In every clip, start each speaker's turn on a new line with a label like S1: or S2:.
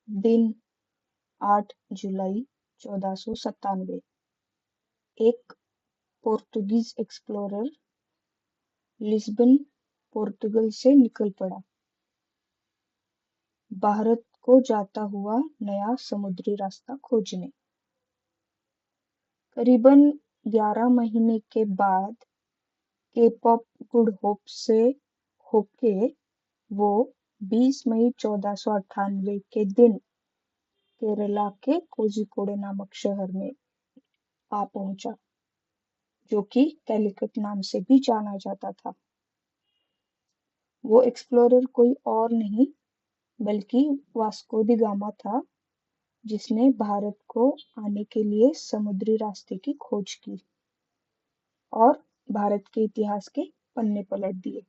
S1: दिन 8 जुलाई 1497। एक Portuguese explorer Lisbon, Portugal से निकल पड़ा, भारत को जाता हुआ नया समुद्री रास्ता खोजने। करीबन 11 महीने के बाद केप ऑफ गुड होप से होके वो 20 मई 1498 के दिन केरला के कोझिकोड नामक शहर में आ पहुंचा, जो कि कैलिकट नाम से भी जाना जाता था। वो एक्सप्लोरर कोई और नहीं बल्कि वास्को द गामा था, जिसने भारत को आने के लिए समुद्री रास्ते की खोज की और भारत के इतिहास के पन्ने पलट दिए।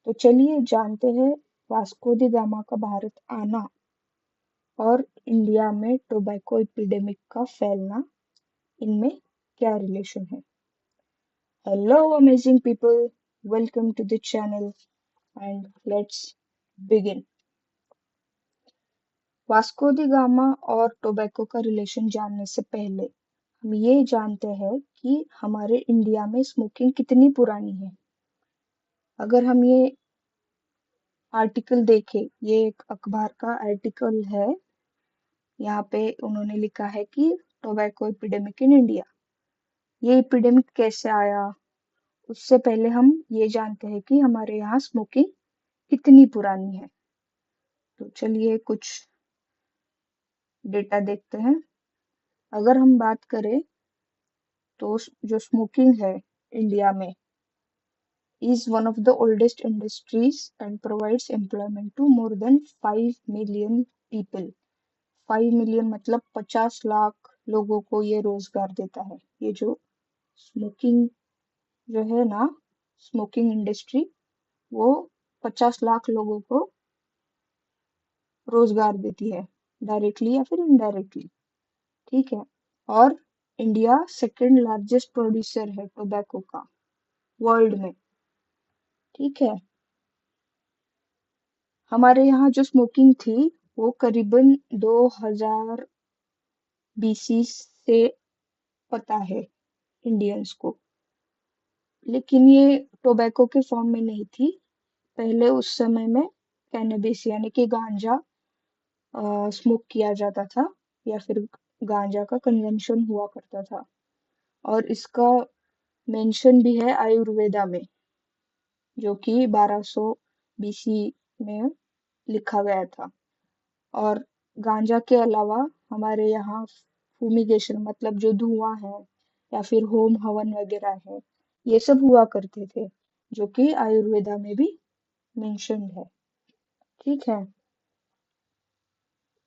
S1: तो चलिए जानते हैं वास्को द गामा का भारत आना और इंडिया में टोबैको एपिडेमिक का फैलना, इनमें क्या रिलेशन है। Hello amazing people, welcome to the channel and let's begin. Vasco da Gama और टोबैको का रिलेशन जानने से पहले हम ये जानते हैं कि हमारे इंडिया में स्मोकिंग कितनी पुरानी है। अगर हम ये आर्टिकल देखें, ये एक अखबार का आर्टिकल है, यहाँ पे उन्होंने लिखा है कि टोबैको एपिडेमिक इन इंडिया। ये एपिडेमिक कैसे आया, उससे पहले हम ये जानते हैं कि हमारे यहाँ स्मोकिंग कितनी पुरानी है। तो चलिए कुछ डेटा देखते हैं। अगर हम बात करें तो जो स्मोकिंग है इंडिया में is one of the oldest industries and provides employment to more than 5 million people. 5 million मतलब 50 लाख लोगों को ये रोजगार देता है। ये जो स्मोकिंग जो है ना, स्मोकिंग इंडस्ट्री, वो 50 लाख लोगों को रोजगार देती है, डायरेक्टली या फिर इनडायरेक्टली। ठीक है। और इंडिया सेकंड लार्जेस्ट प्रोड्यूसर है टोबैको का वर्ल्ड में। ठीक है। हमारे यहाँ जो स्मोकिंग थी वो करीबन 2000 बीसी से पता है इंडियंस को, लेकिन ये टोबैको के फॉर्म में नहीं थी। पहले उस समय में कैनबिस यानी कि गांजा स्मोक किया जाता था, या फिर गांजा का कंजम्पशन हुआ करता था। और इसका मेंशन भी है आयुर्वेदा में, जो कि 1200 बीसी में लिखा गया था। और गांजा के अलावा हमारे यहाँ फूमिगेशन मतलब जो धुआं है या फिर होम हवन वगैरह है, ये सब हुआ करते थे, जो कि आयुर्वेदा में भी मेंशन्ड है। ठीक है।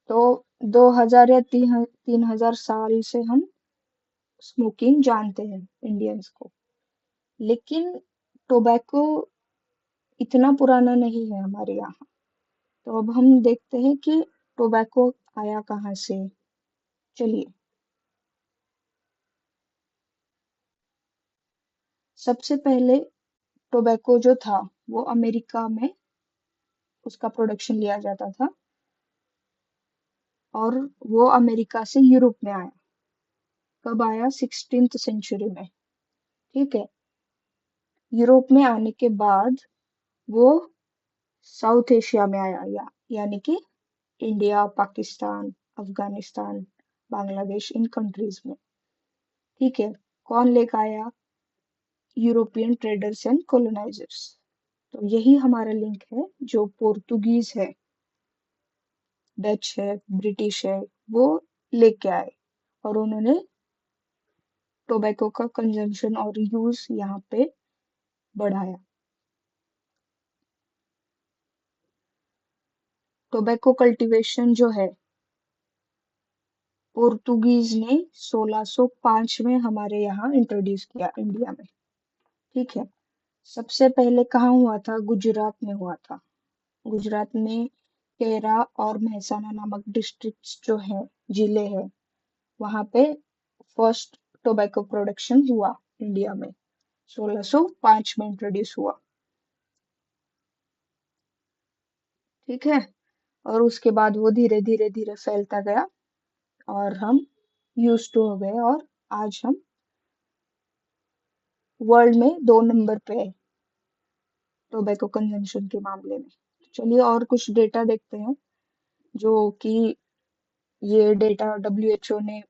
S1: तो 2000 या 3000 साल से हम स्मोकिंग जानते हैं इंडियंस को, लेकिन टोबैको इतना पुराना नहीं है हमारे यहाँ। तो अब हम देखते हैं कि टोबैको आया कहाँ से। चलिए, सबसे पहले टोबैको जो था वो अमेरिका में उसका प्रोडक्शन लिया जाता था, और वो अमेरिका से यूरोप में आया। कब आया? 16th सेंचुरी में। ठीक है। यूरोप में आने के बाद वो साउथ एशिया में आया, यानी कि इंडिया, पाकिस्तान, अफगानिस्तान, बांग्लादेश, इन कंट्रीज में। ठीक है। कौन लेकर आया? European traders and colonisers. तो यही हमारा लिंक है, जो पोर्तुगीज है, डच है, ब्रिटिश है, वो लेके आए और उन्होंने टोबैको का कंजम्पशन और यूज यहाँ पे बढ़ाया। टोबैको कल्टीवेशन जो है पोर्तुगीज ने 1605 में हमारे यहाँ इंट्रोड्यूस किया इंडिया में। ठीक है। सबसे पहले कहाँ हुआ था? गुजरात में हुआ था। गुजरात में केरा और महसाना नामक डिस्ट्रिक्ट्स जो है, जिले हैं, वहां पे फर्स्ट टोबैको प्रोडक्शन हुआ इंडिया में। 1605 में इंट्रोड्यूस हुआ। ठीक है। और उसके बाद वो धीरे धीरे धीरे फैलता गया और हम यूज टू हो गए और आज हम वर्ल्ड में 2 नंबर पे है टोबैको कंजम्पशन के मामले में। चलिए और कुछ डेटा देखते हैं जो कि ये डेटा डब्ल्यूएचओ ने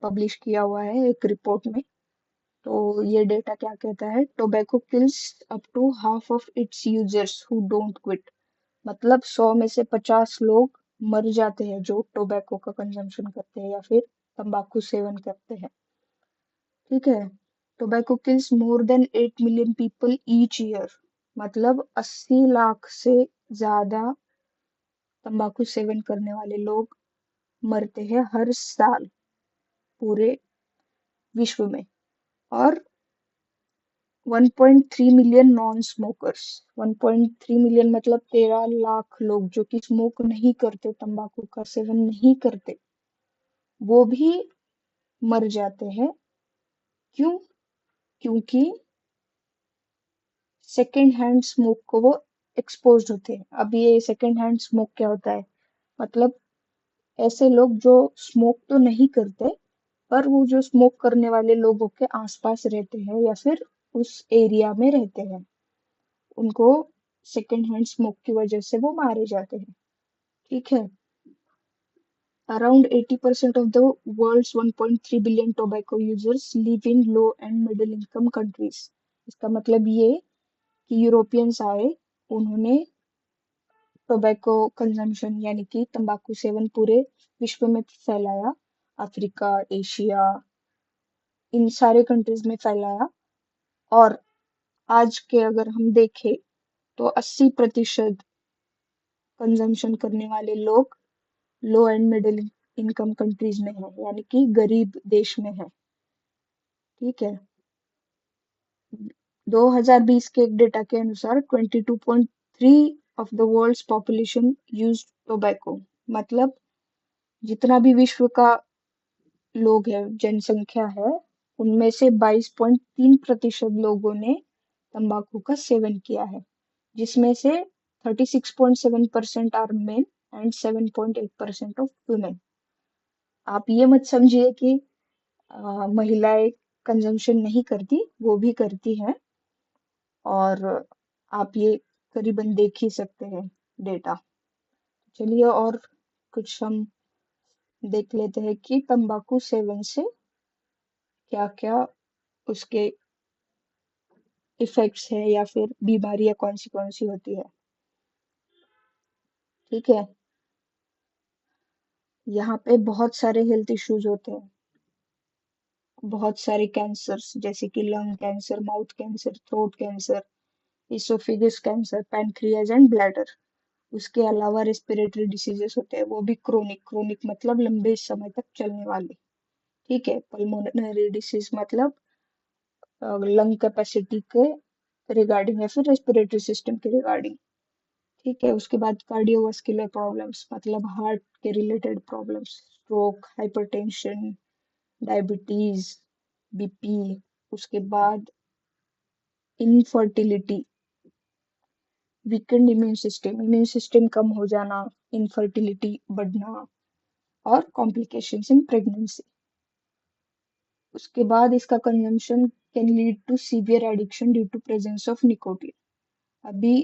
S1: पब्लिश किया हुआ है एक रिपोर्ट में। तो ये डेटा क्या कहता है, tobacco kills up to half of its users who don't quit. मतलब 100 में से 50 लोग मर जाते हैं जो टोबैको का कंजम्पशन करते हैं या फिर तंबाकू सेवन करते हैं। ठीक है। Tobacco kills more than 8 million people each year. मतलब 80 लाख से ज्यादा तंबाकू सेवन करने वाले लोग मरते हैं हर साल पूरे विश्व में। और 1.3 मिलियन नॉन स्मोकर्स। 1.3 मिलियन मतलब 13 लाख लोग जो कि स्मोक नहीं करते, तंबाकू का सेवन नहीं करते, वो भी मर जाते हैं। क्यों? क्योंकि सेकेंड हैंड स्मोक को वो एक्सपोज होते हैं। अब ये सेकेंड हैंड स्मोक क्या होता है, मतलब ऐसे लोग जो स्मोक तो नहीं करते पर वो जो स्मोक करने वाले लोगों के आसपास रहते हैं या फिर उस एरिया में रहते हैं, उनको सेकेंड हैंड स्मोक की वजह से वो मारे जाते हैं। ठीक है। Around 80% of the world's 1.3 billion tobacco users live in low and middle income countries. इसका मतलब ये कि यूरोपियंस आए, उन्होंने टोबैको कंजम्पशन यानी कि तंबाकू सेवन पूरे विश्व में फैलाया। अफ्रीका, एशिया, इन सारे कंट्रीज में फैलाया। और आज के अगर हम देखें तो 80% कंजम्पशन करने वाले लोग लो एंड मिडिल इनकम कंट्रीज में है, यानी कि गरीब देश में है। ठीक है। 2020 के एक डेटा के अनुसार 22.3 of the world's population use tobacco. मतलब जितना भी विश्व का लोग है, जनसंख्या है, उनमें से 22.3% लोगों ने तंबाकू का सेवन किया है, जिसमें से 36.7% are men and 7.8% of women. आप ये मत समझिए कि महिलाएं कंजम्पशन नहीं करती, वो भी करती हैं। और आप ये करीबन देख ही सकते हैं डेटा। चलिए और कुछ हम देख लेते हैं कि तंबाकू सेवन से क्या क्या उसके इफेक्ट्स है या फिर बीमारियां कौन सी होती है। ठीक है। यहाँ पे बहुत सारे हेल्थ इश्यूज होते हैं, बहुत सारे कैंसर्स जैसे कि lung cancer, mouth cancer, throat cancer, oesophagus cancer, pancreas and bladder. उसके अलावा रेस्पिरेटरी डिसीजेस होते हैं, वो भी क्रोनिक। क्रोनिक मतलब लंबे समय तक चलने वाले। ठीक है। पल्मोनरी डिसीज मतलब लंग कैपेसिटी के रिगार्डिंग या फिर रेस्पिरेटरी सिस्टम के रिगार्डिंग। ठीक है। उसके बाद कार्डियोवास्कुलर प्रॉब्लम्स मतलब हार्ट के related problems, stroke, hypertension, diabetes, BP. उसके बाद इनफर्टिलिटी, वीकेंड इम्यून सिस्टम कम हो जाना, इनफर्टिलिटी बढ़ना और कॉम्प्लिकेशंस इन प्रेगनेंसी। उसके बाद इसका consumption can lead to severe addiction due to presence of nicotine. अभी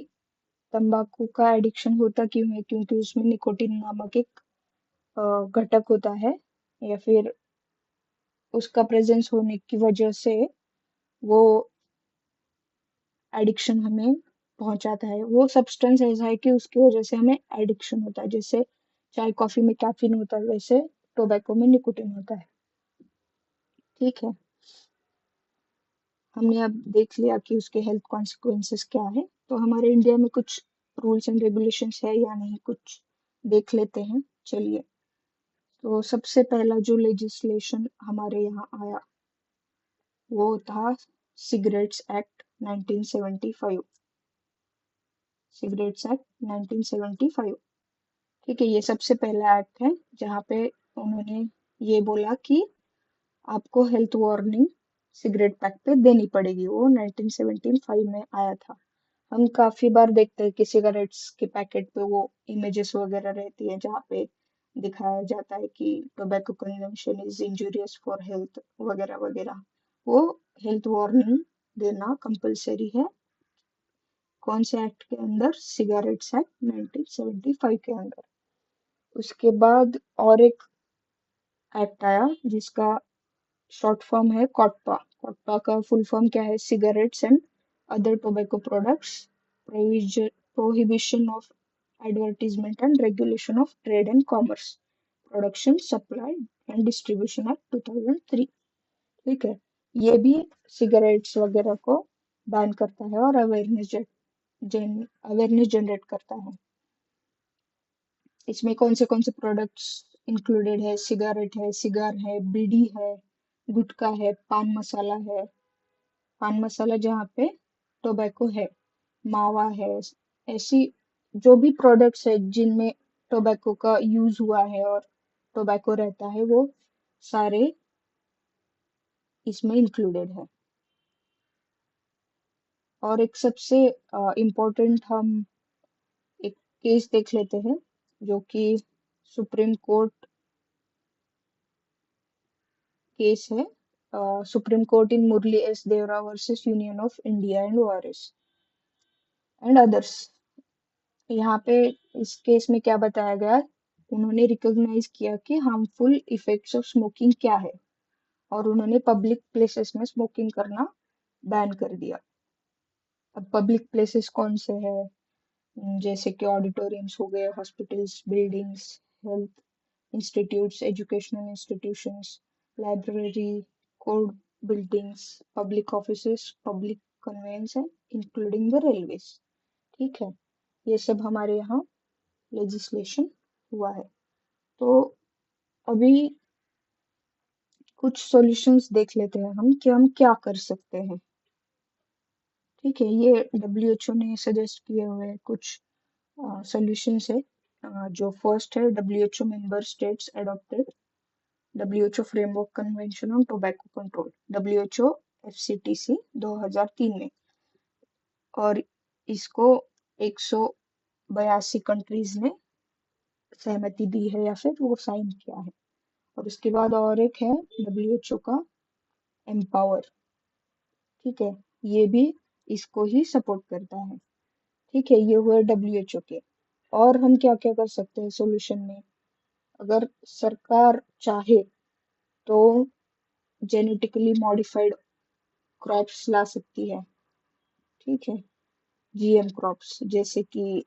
S1: तंबाकू का एडिक्शन होता क्यों है? क्योंकि उसमें निकोटिन नामक एक घटक होता है या फिर उसका प्रेजेंस होने की वजह से वो एडिक्शन हमें पहुंचाता है। वो सब्सटेंस ऐसा है कि उसकी वजह से हमें एडिक्शन होता है। जैसे चाय कॉफी में कैफीन होता है, वैसे टोबैको में निकोटिन होता है। ठीक है। हमने अब देख लिया कि उसके हेल्थ कॉन्सिक्वेंसेस क्या है। तो हमारे इंडिया में कुछ रूल्स एंड रेगुलेशंस है या नहीं, कुछ देख लेते हैं। चलिए। तो सबसे पहला जो लेजिस्लेशन हमारे यहाँ आया वो था सिगरेट्स एक्ट 1975। Cigarettes act 1975। ठीक है। ये सबसे पहला एक्ट है जहाँ पे उन्होंने ये बोला कि आपको हेल्थ वार्निंग सिगरेट पैक पे देनी पड़ेगी। वो 1975 में आया था। हम काफी बार देखते हैं कि सिगरेट्स के पैकेट पे वो इमेजेस वगैरह रहती है जहाँ पे दिखाया जाता है कि tobacco consumption is injurious for health वगैरह वगैरह। वो हेल्थ वार्निंग देना कंपलसरी है। कौन से एक्ट के अंदर? सिगरेट्स एक्ट 1975 के अंदर। उसके बाद और एक एक्ट आया जिसका शॉर्ट फॉर्म है कॉटपा। कॉटपा का फुल फॉर्म क्या है? Cigarettes and other tobacco products prohibition of advertisement and regulation of trade and commerce, production, supply and distribution act 2003। ठीक है, ये भी सिगरेट्स वगैरह को बैन करता है और अवेयरनेस जनरेट करता है। इसमें कौन से प्रोडक्ट्स इंक्लूडेड है? सिगरेट है, सिगार है, बीड़ी है, गुटखा है, पान मसाला है। पान मसाला जहाँ पे टोबैको है, मावा है, ऐसी जो भी प्रोडक्ट्स है जिनमें टोबैको का यूज हुआ है और टोबैको रहता है, वो सारे इसमें इंक्लूडेड है। और एक सबसे इम्पोर्टेंट हम एक केस देख लेते हैं जो कि सुप्रीम कोर्ट केस है। Supreme Court in Murli S Deora versus Union of India and ORS and others. यहाँ पे इस केस में क्या बताया गया? उन्होंने रिकॉग्नाइज किया कि हार्मफुल इफेक्ट्स ऑफ स्मोकिंग क्या है और उन्होंने पब्लिक प्लेसेस में स्मोकिंग करना बैन कर दिया। अब पब्लिक प्लेसेस कौन से हैं? जैसे कि ऑडिटोरियम्स हो गए, hospitals, buildings, health institutes, educational institutions, library, court buildings, public offices, public conveyance है, इंक्लूडिंग द रेलवेज। ठीक है, ये सब हमारे यहाँ लेजिस्लेशन हुआ है। तो अभी कुछ सॉल्यूशंस देख लेते हैं हम कि हम क्या कर सकते हैं। ठीक है, ये डब्ल्यूएचओ ने सजेस्ट किए हुए कुछ सॉल्यूशंस है। जो फर्स्ट है, WHO member states adopted WHO framework convention on tobacco control, WHO FCTC 2003 में। और इसको 182 कंट्रीज ने सहमति दी है या फिर वो साइन किया है। और उसके बाद और एक है डब्ल्यूएचओ का एम्पावर। ठीक है, ये भी इसको ही सपोर्ट करता है। ठीक है, ये हुए डब्ल्यूएचओ के। और हम क्या क्या कर सकते हैं सॉल्यूशन में? अगर सरकार चाहे तो जेनेटिकली मॉडिफाइड क्रॉप्स ला सकती है। ठीक है, जीएम क्रॉप्स जैसे कि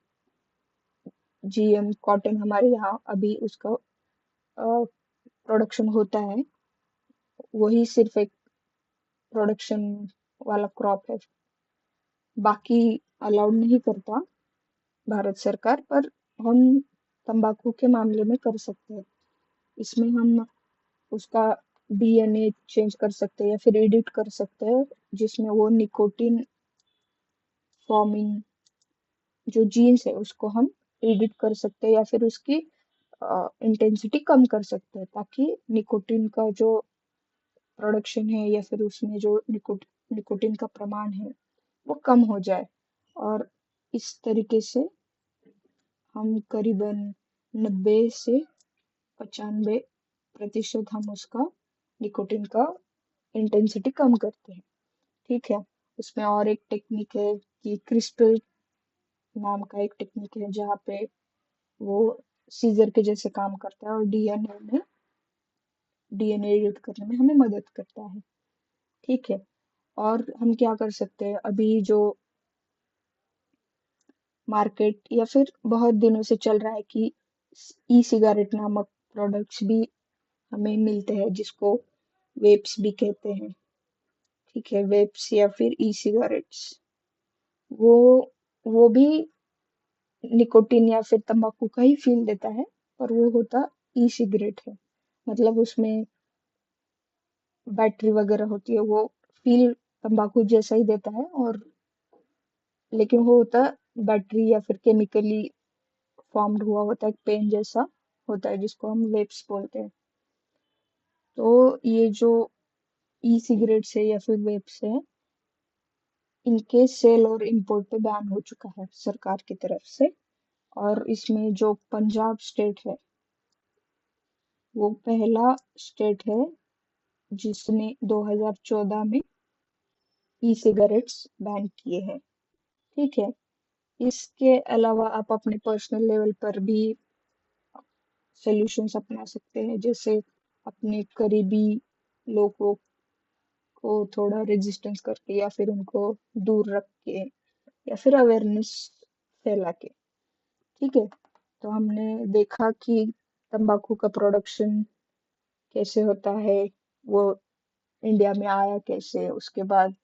S1: जीएम कॉटन हमारे यहाँ अभी उसका प्रोडक्शन होता है, वही सिर्फ एक प्रोडक्शन वाला क्रॉप है, बाकी अलाउड नहीं करता भारत सरकार। पर हम तंबाकू के मामले में कर सकते हैं। इसमें हम उसका डीएनए चेंज कर सकते हैं या फिर एडिट कर सकते हैं, जिसमें वो निकोटिन फॉर्मिंग जो जीन्स है उसको हम एडिट कर सकते हैं या फिर उसकी इंटेंसिटी कम कर सकते हैं, ताकि निकोटिन का जो प्रोडक्शन है या फिर उसमें जो निकोटिन का प्रमाण है वो कम हो जाए। और इस तरीके से हम करीबन 90 से 95% हम उसका निकोटिन का इंटेंसिटी कम करते हैं। ठीक है, उसमें और एक टेक्निक है कि क्रिस्टल नाम का एक टेक्निक है जहाँ पे वो सीजर के जैसे काम करता है और डीएनए एडिट करने में हमें मदद करता है। ठीक है, और हम क्या कर सकते हैं? अभी जो मार्केट या फिर बहुत दिनों से चल रहा है कि ई सिगारेट नामक प्रोडक्ट्स भी हमें मिलते हैं, जिसको वेप्स भी कहते हैं। ठीक है, वेप्स या फिर ई सिगारेट्स, वो वो भी निकोटिन या फिर तंबाकू का ही फील देता है, पर वो होता ई सिगरेट है। मतलब उसमें बैटरी वगैरह होती है, वो फील तंबाकू जैसा ही देता है, और लेकिन वो होता बैटरी या फिर केमिकली फॉर्म्ड हुआ होता है, एक पेन जैसा होता है जिसको हम वेप्स बोलते हैं। तो ये जो ई सिगरेट्स है या फिर वेप्स है, इनके सेल और इंपोर्ट पे बैन हो चुका है सरकार की तरफ से। और इसमें जो पंजाब स्टेट है वो पहला स्टेट है जिसने 2014 में ई सिगरेट्स बैन किए हैं। ठीक है। इसके अलावा आप अपने पर्सनल लेवल पर भी सॉल्यूशंस अपना सकते हैं, जैसे अपने करीबी लोगों को थोड़ा रेजिस्टेंस करके या फिर उनको दूर रख के या फिर अवेयरनेस फैला के। ठीक है। तो हमने देखा कि तंबाकू का प्रोडक्शन कैसे होता है, वो इंडिया में आया कैसे, उसके बाद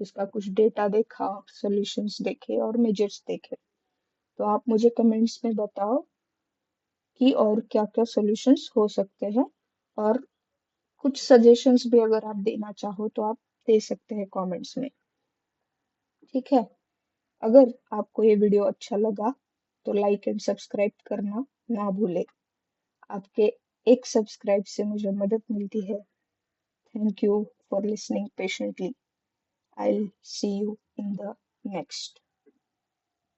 S1: उसका कुछ डेटा देखा, सॉल्यूशंस देखे और मेजर्स देखे। तो आप मुझे कमेंट्स में बताओ कि और क्या क्या सॉल्यूशंस हो सकते हैं, और कुछ सजेशंस भी अगर आप देना चाहो तो आप दे सकते हैं कमेंट्स में। ठीक है। अगर आपको ये वीडियो अच्छा लगा तो लाइक एंड सब्सक्राइब करना ना भूले। आपके एक सब्सक्राइब से मुझे मदद मिलती है। Thank you for listening patiently. I'll see you in the next.